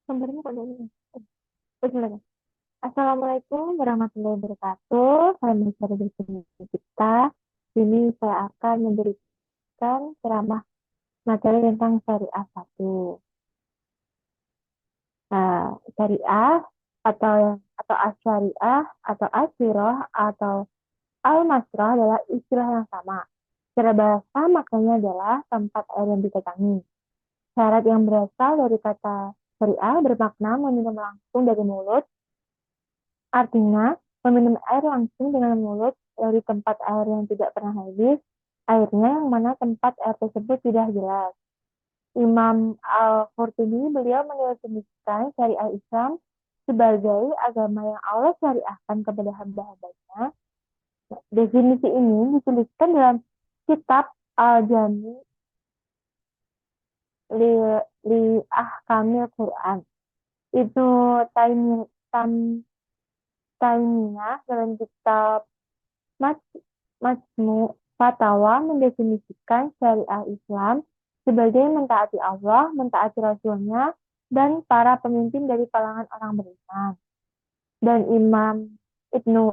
Gambarnya kok dari ini? Bismillah. Assalamualaikum warahmatullahi wabarakatuh. Saya Mencari Destinasi kita. Ini saya akan memberikan ceramah materi tentang syariah satu. Nah, syariah atau asyariah atau asyirah atau al-masrah adalah istilah yang sama. Secara bahasa maknanya adalah tempat air yang ditekangi. Syarat yang berasal dari kata syariah bermakna meminum langsung dari mulut. Artinya, meminum air langsung dengan mulut dari tempat air yang tidak pernah habis, airnya yang mana tempat air tersebut tidak jelas. Imam Al-Qurtubi beliau mendefinisikan syariah Islam sebagai agama yang Allah syariahkan kepada hamba-hambanya. Definisi ini dituliskan dalam kitab Al-Jami li, li Ahkamil Quran. Itu Taimiyah dalam kitab Majmu' Fatawa mendefinisikan syariah Islam sebagai mentaati Allah, mentaati Rasulnya, dan para pemimpin dari kalangan orang beriman. Dan Imam Ibnu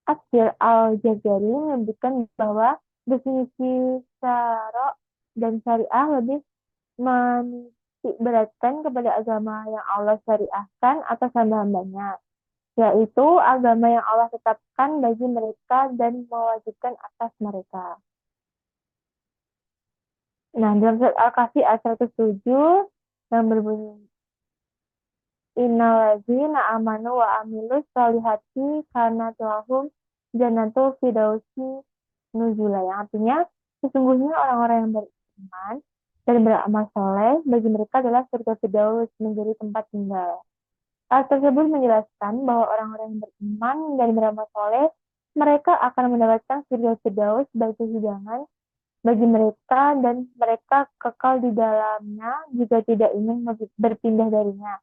Athir Al-Jazari menyebutkan bahwa definisi syara dan syariah lebih menitikberatkan kepada agama yang Allah syariahkan atas hamba-hambanya, yaitu agama yang Allah tetapkan bagi mereka dan mewajibkan atas mereka. Nah, dalam surat Al-Kahfi ayat 107 yang berbunyi Innalladzina amanu wa amilus solihati karena lahum jannatul fidausi nuzula, yang artinya sesungguhnya orang-orang yang beriman dan beramal soleh bagi mereka adalah surga Firdaus menjadi tempat tinggal. Ayat tersebut menjelaskan bahwa orang-orang yang beriman dan beramal soleh mereka akan mendapatkan surga Firdaus sebagai hidangan bagi mereka dan mereka kekal di dalamnya jika tidak ingin berpindah darinya.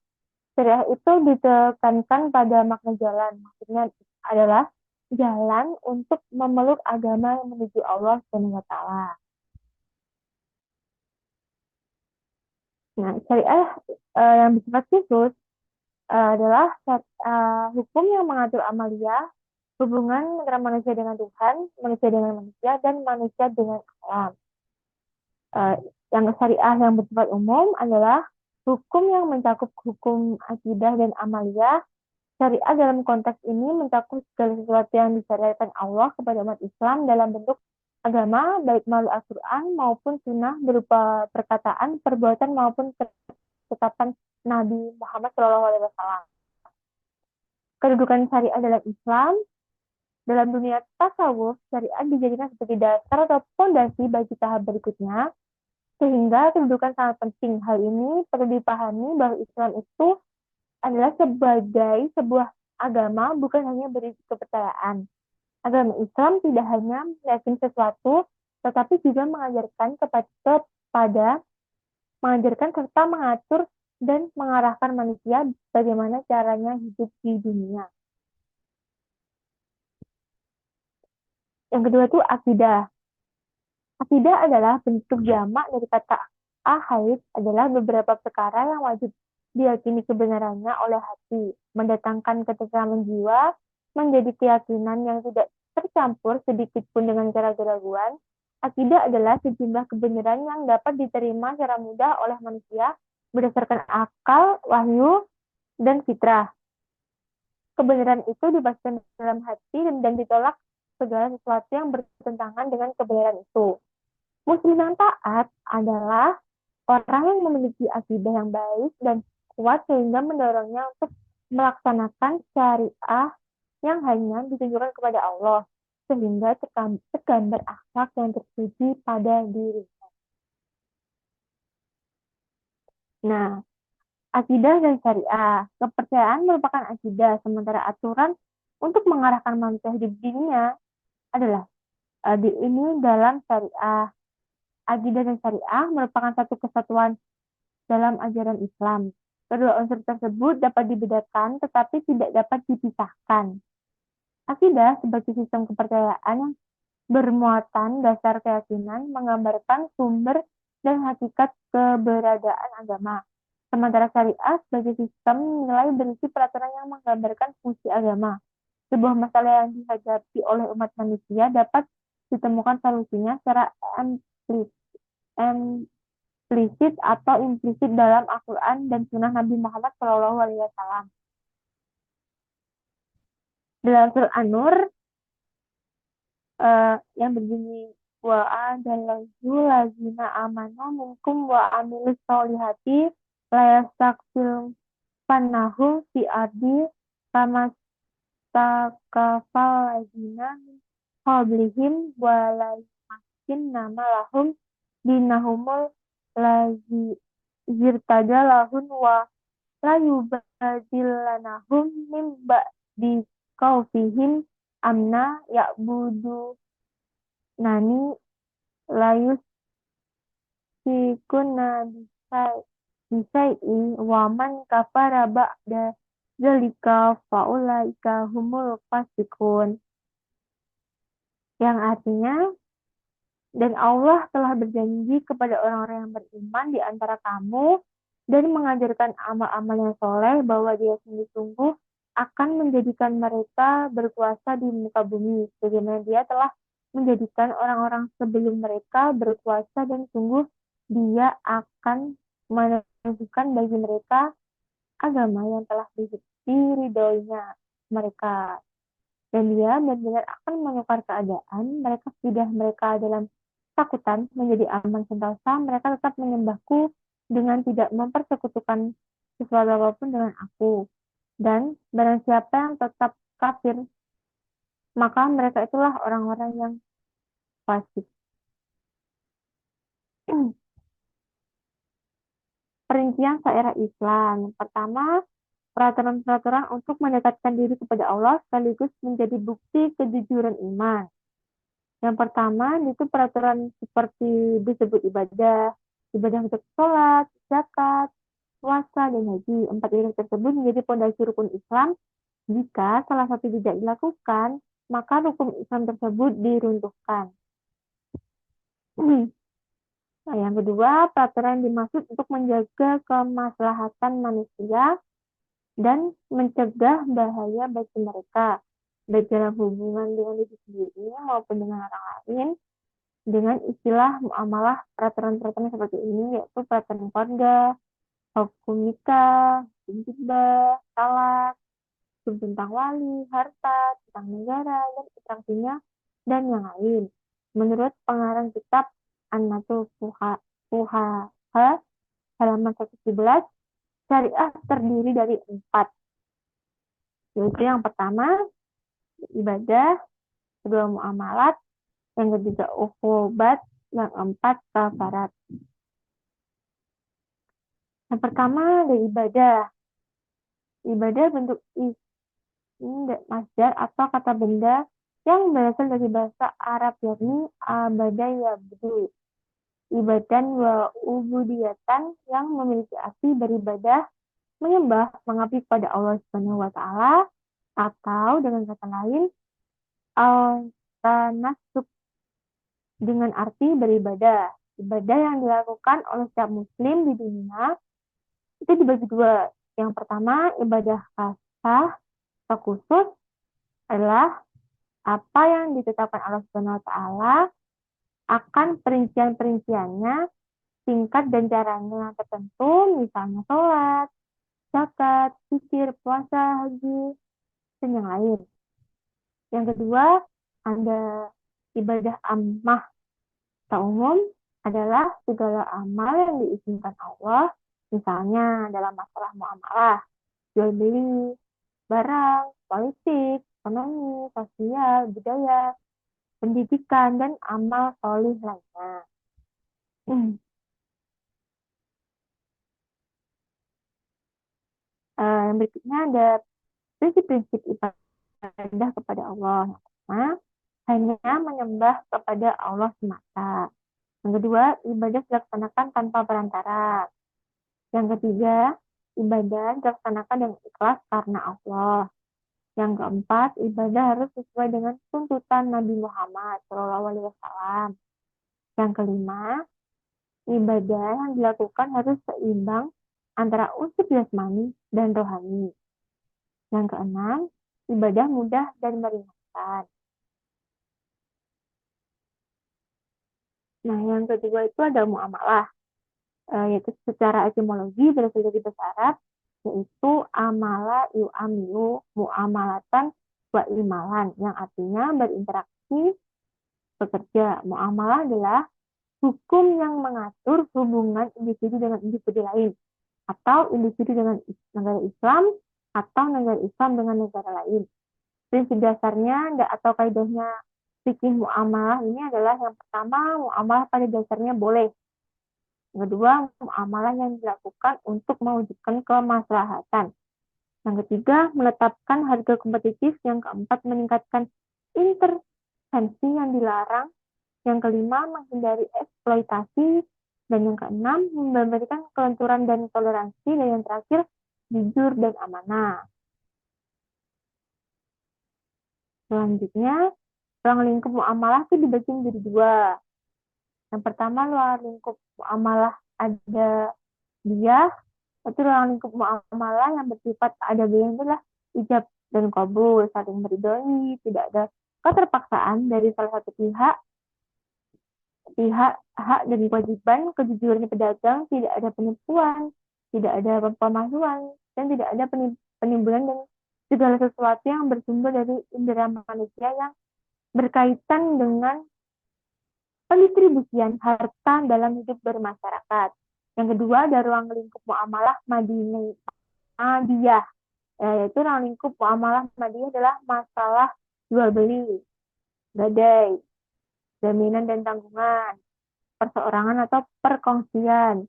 Syariah itu ditekankan pada makna jalan. Maksudnya adalah jalan untuk memeluk agama yang menuju Allah Subhanahu wa taala. Nah, syariah yang bersifat khusus adalah hukum yang mengatur amalia, hubungan antara manusia dengan Tuhan, manusia dengan manusia, dan manusia dengan alam. Uh, yang syariah yang bersifat umum adalah hukum yang mencakup hukum akidah dan amalia. Syariah dalam konteks ini mencakup segala sesuatu yang disyariatkan Allah kepada umat Islam dalam bentuk agama, baik melalui Al-Quran maupun sunnah berupa perkataan, perbuatan maupun ketetapan Nabi Muhammad SAW. Kedudukan syariah dalam Islam, dalam dunia tasawuf, syariah dijadikan sebagai dasar atau fondasi bagi tahap berikutnya, sehingga kedudukan sangat penting. Hal ini perlu dipahami bahwa Islam itu adalah sebagai sebuah agama, bukan hanya berisi kepercayaan. Agama Islam tidak hanya meyakini sesuatu, tetapi juga mengajarkan mengajarkan serta mengatur dan mengarahkan manusia bagaimana caranya hidup di dunia. Yang kedua itu akidah. Akidah adalah bentuk jamak dari kata ahad, adalah beberapa perkara yang wajib diyakini kebenarannya oleh hati, mendatangkan ketentraman jiwa, menjadi keyakinan yang tidak tercampur sedikit pun dengan cara keraguan. Akidah adalah sejumlah kebenaran yang dapat diterima secara mudah oleh manusia berdasarkan akal, wahyu, dan fitrah. Kebenaran itu dipastikan dalam hati dan ditolak segala sesuatu yang bertentangan dengan kebenaran itu. Muslim yang taat adalah orang yang memiliki akidah yang baik dan kuat sehingga mendorongnya untuk melaksanakan syariah yang hanya ditujukan kepada Allah, sehingga tergambar akhlak yang terpuji pada diri. Nah, akidah dan syariah. Kepercayaan merupakan akidah, sementara aturan untuk mengarahkan manusia hidup di dunia adalah ini dalam syariah. Akidah dan syariah merupakan satu kesatuan dalam ajaran Islam. Kedua unsur tersebut dapat dibedakan tetapi tidak dapat dipisahkan. Akidah sebagai sistem kepercayaan yang bermuatan dasar keyakinan menggambarkan sumber dan hakikat keberadaan agama. Sementara syariah sebagai sistem nilai berisi peraturan yang menggambarkan fungsi agama. Sebuah masalah yang dihadapi oleh umat manusia dapat ditemukan solusinya secara implisit atau implisit dalam Al-Quran dan Sunnah Nabi Muhammad SAW. Dalam surah An-Nur yang berbunyi wa adalahu lazina amanu minkum wa amilus solihati layastakfil panahum fi ardi kama takafal lazina qablihim wa laymakin nama lahum dinahumul lazi zirtada lahun wa layubadilanahum min ba'di kaufihim amna ya'budu nani layus sikunna bisai'i wa man kafara ba'da zalika faulaika humul fasikun, yang artinya, dan Allah telah berjanji kepada orang-orang yang beriman di antara kamu dan mengajarkan amal-amal yang soleh bahwa Dia sungguh-sungguh akan menjadikan mereka berkuasa di muka bumi, sebagaimana Dia telah menjadikan orang-orang sebelum mereka berkuasa, dan sungguh Dia akan menentukan bagi mereka agama yang telah diridhoinya mereka. Dan Dia benar-benar akan menukar keadaan mereka sudah mereka dalam takutan menjadi aman sentosa. Mereka tetap menyembahku dengan tidak mempersekutukan sesuatu apapun dengan aku. Dan barang siapa yang tetap kafir, maka mereka itulah orang-orang yang fasik. Perincian syariat Islam. Pertama, peraturan-peraturan untuk mendekatkan diri kepada Allah sekaligus menjadi bukti kejujuran iman. Yang pertama, itu peraturan seperti disebut ibadah untuk sholat, zakat, puasa, dan haji. 4 ibadah tersebut menjadi fondasi rukun Islam. Jika salah satu tidak dilakukan, maka rukun Islam tersebut diruntuhkan. Nah, yang kedua, peraturan dimaksud untuk menjaga kemaslahatan manusia dan mencegah bahaya bagi mereka, baik dalam hubungan dengan diri sendiri maupun dengan orang lain, dengan istilah muamalah. Peraturan-peraturan seperti ini yaitu peraturan keluarga, hukum nikah, hukum hibah, talak, hukum tentang wali, harta, tentang negara, dan interaksinya, dan yang lain. Menurut pengarang kitab An-Natul Fuqaha halaman 117, syariah terdiri dari 4. Yaitu yang pertama, ibadah, kedua muamalat, yang ketiga ukhubat, yang keempat kafarat. Yang pertama dari ibadah. Ibadah bentuk masdar atau kata benda yang berasal dari bahasa Arab, yakni abada yabdu, ibadan wa ubudiyatan, yang memiliki arti beribadah, menyembah, mengabdi kepada Allah Subhanahu wa taala, atau dengan kata lain al-tanassuk, dengan arti beribadah. Ibadah yang dilakukan oleh setiap muslim di dunia itu dibagi 2. Yang pertama, ibadah khasah atau khusus adalah apa yang ditetapkan Allah Subhanahu wa taala, akan perincian-perinciannya, tingkat dan caranya yang tertentu, misalnya sholat, zakat, zikir, puasa, haji, dan yang lain. Yang kedua, ada ibadah ammah atau umum, adalah segala amal yang diizinkan Allah, misalnya dalam masalah muamalah, jual beli, barang, politik, ekonomi, sosial, budaya, pendidikan, dan amal solih lainnya. Yang berikutnya ada prinsip-prinsip ibadah kepada Allah. Yang pertama, hanya menyembah kepada Allah semata. Yang kedua, ibadah dilaksanakan tanpa perantara. Yang ketiga, ibadah dilaksanakan dengan ikhlas karena Allah. Yang keempat, ibadah harus sesuai dengan tuntutan Nabi Muhammad SAW. Yang kelima, ibadah yang dilakukan harus seimbang antara unsur jasmani dan rohani. Yang keenam, ibadah mudah dan meringankan. Nah, yang kedua itu ada muamalah, yaitu secara etimologi berasal dari bahasa Arab, yaitu amala yu'amilu muamalatan wa imalan, yang artinya berinteraksi, bekerja. Muamalah adalah hukum yang mengatur hubungan individu dengan individu lain, atau individu dengan negara Islam, atau negara Islam dengan negara lain. Prinsip dasarnya atau kaidahnya fikih muamalah ini adalah yang pertama, muamalah pada dasarnya boleh. Yang kedua, muamalah yang dilakukan untuk mewujudkan kemaslahatan. Yang ketiga, menetapkan harga kompetitif. Yang keempat, meningkatkan intervensi yang dilarang. Yang kelima, menghindari eksploitasi. Dan yang keenam, memberikan kelenturan dan toleransi. Dan yang terakhir, jujur dan amanah. Selanjutnya, ruang lingkup muamalah itu dibagi menjadi dua. Yang pertama, ruang lingkup muamalah ada dia, itu ruang lingkup muamalah yang bersifat ada dia adalah ijab dan kabul, saling meridhoi, tidak ada keterpaksaan dari salah satu pihak hak dan kewajiban, kejujuran pedagang, tidak ada penipuan, tidak ada pemalsuan, dan tidak ada penimbunan dan segala sesuatu yang bersumber dari indera manusia yang berkaitan dengan pendistribusian harta dalam hidup bermasyarakat. Yang kedua, ada ruang lingkup muamalah madiyah, yaitu ruang lingkup muamalah madiyah adalah masalah jual beli, gadai, jaminan dan tanggungan, perseorangan atau perkongsian,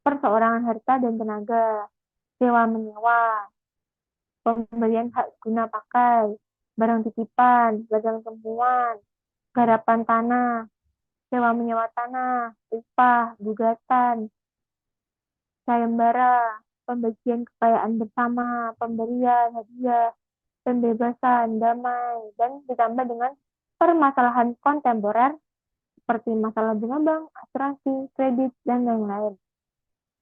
perseorangan harta dan tenaga, sewa menyewa, pemberian hak guna pakai, barang titipan, barang temuan, garapan tanah, sewa menyewa tanah, upah, gugatan, sayembara, pembagian kekayaan bersama, pemberian hadiah, pembebasan, damai, dan ditambah dengan permasalahan kontemporer seperti masalah bunga bank, asuransi, kredit, dan lain-lain.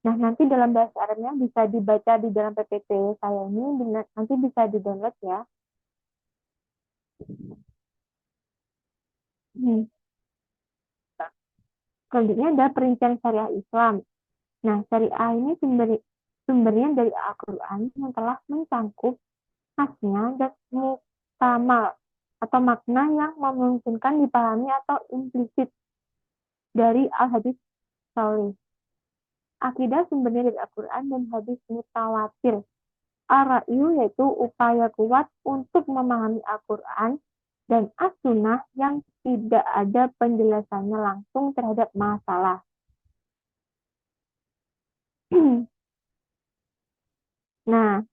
Nah, nanti dalam bahasa Arabnya bisa dibaca di dalam PPT saya ini, nanti bisa di-download ya. Selanjutnya ada perincian syariah Islam. Nah, syariah ini sumbernya dari Al-Quran yang telah mencangkup khasnya dan muktamal atau makna yang memungkinkan dipahami atau implisit dari al-hadis sahih. Akidah sumbernya dari Al-Quran dan hadis mutawatir. Ar-ra'yu yaitu upaya kuat untuk memahami Al-Quran dan as-sunnah yang tidak ada penjelasannya langsung terhadap masalah. Nah,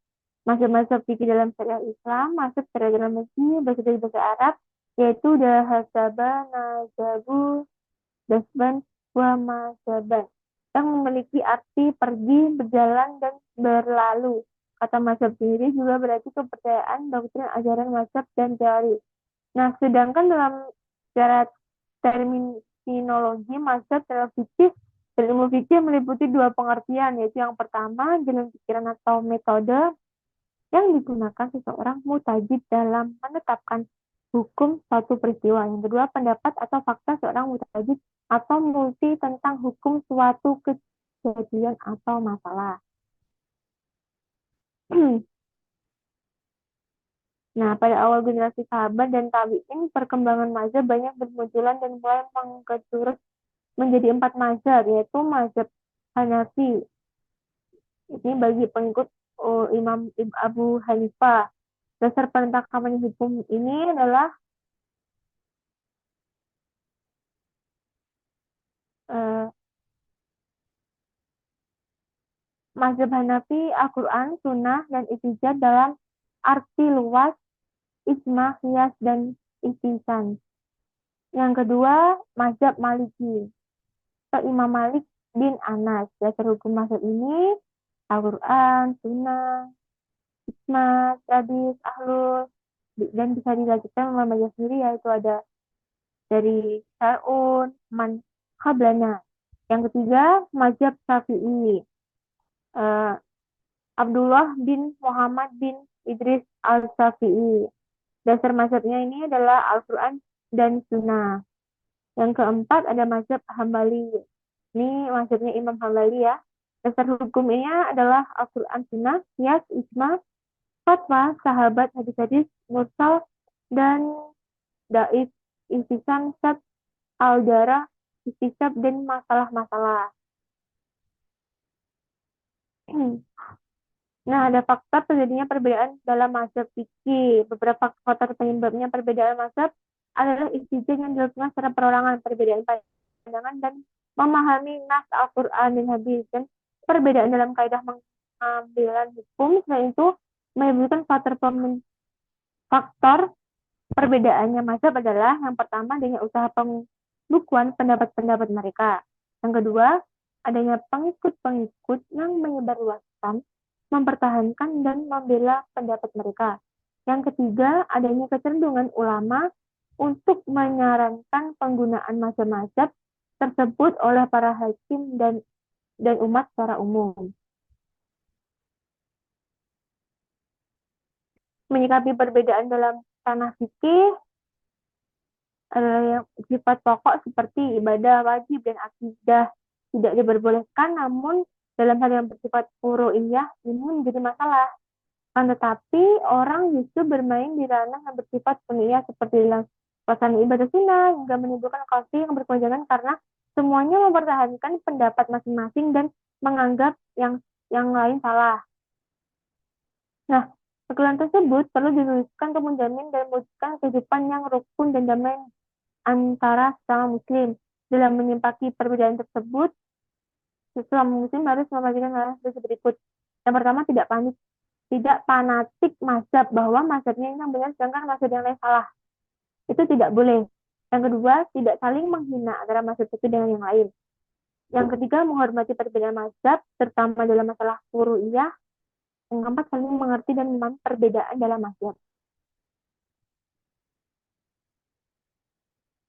masuk fikih dalam syariah Islam, masuk syariah dalam fikih bahasa dari bahasa Arab, yaitu dahasaba, nazabu, dasban, wa mazaban, yang memiliki arti pergi, berjalan, dan berlalu. Kata mazhab sendiri juga berarti kepercayaan, doktrin, ajaran mazhab, dan teori. Nah, sedangkan dalam secara terminologi mazhab dalam fikih, ilmu fikih meliputi dua pengertian, yaitu yang pertama, jalan pikiran atau metode yang digunakan seseorang mutajid dalam menetapkan hukum suatu peristiwa. Yang kedua, pendapat atau fakta seorang mutajid atau multi tentang hukum suatu kejadian atau masalah. Nah, pada awal generasi sahabat dan tabi'in, perkembangan mazhab banyak bermunculan dan mulai mengketurut menjadi 4 mazhab, yaitu mazhab Hanafi. Ini bagi pengikut Imam Abu Hanifah. Dasar penetapan hukum ini adalah mazhab Hanafi, Al-Quran, Sunnah, dan Ijtihad dalam arti luas, ijma, qiyas, dan ihtisan. Yang kedua, mazhab Maliki. Imam Malik bin Anas. Dasar hukum mazhab ini Al-Quran, Sunnah, ijma, hadis, ahlul, dan bisa dilanjutkan membaca sendiri, yaitu ada dari Syar'un, Man Qablana. Yang ketiga, mazhab Syafi'i. eh, Abdullah bin Muhammad bin Idris Al-Syafi'i. Dasar mazhabnya ini adalah Al-Quran dan Sunnah. Yang keempat ada mazhab Hambali. Ini mazhabnya Imam Hambali ya. Dasar hukumnya adalah Al-Quran Sunnah, Qiyas, Ijma, Fatwa, Sahabat, Hadis-hadis, Mursal, dan Daif, Istisam, Sab, Al-Dara, Istisab, dan masalah-masalah. Nah, ada faktor terjadinya perbedaan dalam mazhab fikih. Beberapa faktor penyebabnya perbedaan mazhab adalah istijah yang dilakukan secara perorangan, perbedaan pandangan dan memahami nas Al-Quran dan hadis, dan perbedaan dalam kaidah pengambilan hukum. Selain itu, menyebutkan faktor perbedaannya mazhab adalah yang pertama dengan usaha pembukuan pendapat-pendapat mereka. Yang kedua, adanya pengikut-pengikut yang menyebarluaskan, mempertahankan dan membela pendapat mereka. Yang ketiga, adanya kecenderungan ulama untuk menyarankan penggunaan mazhab-mazhab tersebut oleh para hakim dan umat secara umum. Menyikapi perbedaan dalam tanah fikih yang sifat pokok seperti ibadah wajib dan akidah tidak diperbolehkan, namun dalam hal yang bersifat furu'iyah ini menjadi masalah. Kan tetapi orang justru bermain di ranah yang bersifat sunniyah seperti dalam suasana ibadah sunnah hingga menimbulkan konflik yang berkepanjangan karena semuanya mempertahankan pendapat masing-masing dan menganggap yang lain salah. Nah, kekeluhan tersebut perlu diluruskan untuk menjamin dan mewujudkan kehidupan yang rukun dan damai antara sesama muslim. Dalam menyimpaki perbedaan tersebut, sesama muslim harus membagikan hal seperti berikut. Yang pertama, tidak fanatik mazhab bahwa mazhabnya ini yang benar sedangkan mazhab yang lain salah. Itu tidak boleh. Yang kedua, tidak saling menghina antara mazhab satu dengan yang lain. Yang ketiga, menghormati perbedaan mazhab, terutama dalam masalah furu'iyah. Yang keempat, saling mengerti dan memahami perbedaan dalam mazhab.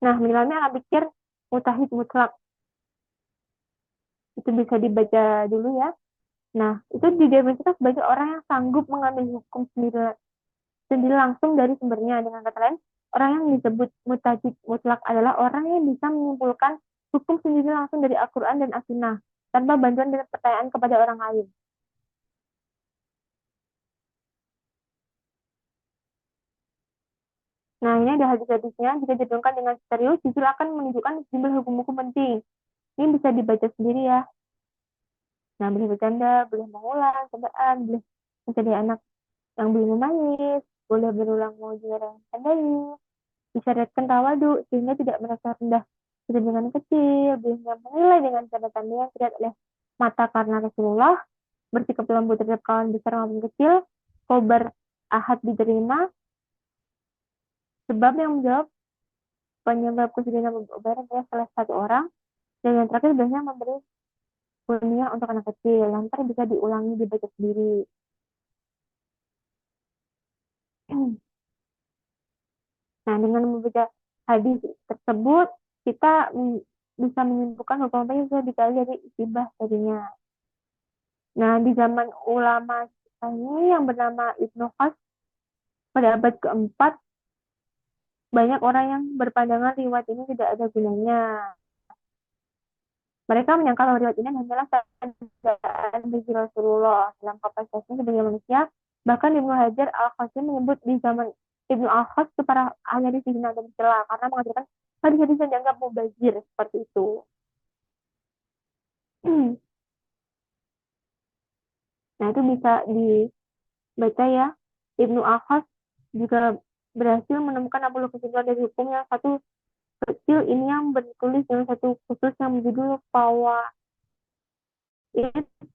Nah, menilainya akan pikir mutahid mutlak. Itu bisa dibaca dulu ya. Nah, itu didefinisikan sebagai orang yang sanggup mengambil hukum sendiri langsung dari sumbernya. Dengan kata lain, orang yang disebut mujtahid mutlak adalah orang yang bisa menyimpulkan hukum sendiri langsung dari Al-Quran dan As-Sunnah tanpa bantuan dan pertanyaan kepada orang lain. Nah, ini ada hadis-hadisnya. Jika didengungkan dengan serius, justru akan menunjukkan sejumlah hukum-hukum penting. Ini bisa dibaca sendiri ya. Nah, boleh bercanda, boleh mengulang, candaan, boleh mencari anak yang belum memayis, boleh berulang mau juara yang tandai, disyariatkan tawadu sehingga tidak merasa rendah dengan kecil, bisa menilai dengan tanda-tanda yang terlihat oleh mata karena Rasulullah bersikap lembut terhadap kawan besar maupun kecil, kobar ahad diterima, sebab yang menjawab penyebab kesedihan obaran adalah salah satu orang, dan yang terakhir biasanya memberi kuliah untuk anak kecil, nanti bisa diulangi dibaca sendiri. Nah, dengan membaca hadis tersebut, kita bisa menyimpulkan hukum apa yang sudah dikali dari istibah tadinya. Nah, di zaman ulama ini yang bernama Ibnu Khas pada abad keempat, banyak orang yang berpandangan riwayat ini tidak ada gunanya. Mereka menyangka bahwa riwayat ini hanyalah keadaan bagi Rasulullah dalam kapasitasnya sebagai manusia. Bahkan Ibnu Hajar Al-Qasim menyebut di zaman Ibnu Al-Khas itu para ahli hadis dihina dan dicela karena mengatakan hadis-hadis yang dianggap mubazir seperti itu. Nah, itu bisa dibaca ya. Ibnu Al-Khas juga berhasil menemukan 60 kesimpulan dari hukum yang satu kecil ini yang bertulis dengan satu khusus yang berjudul Fawaid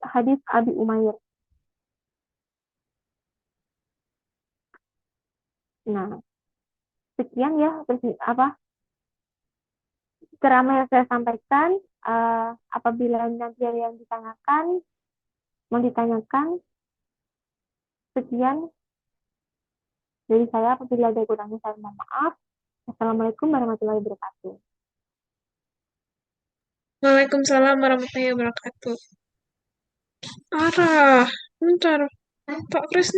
Hadis Abi Umair. Nah, sekian ya ceramah yang saya sampaikan. Apabila nanti ada yang ditanyakan, sekian dari saya. Apabila ada kurangnya saya mohon maaf. Assalamualaikum warahmatullahi wabarakatuh. Waalaikumsalam warahmatullahi wabarakatuh. Arah, bentar. Pak Kris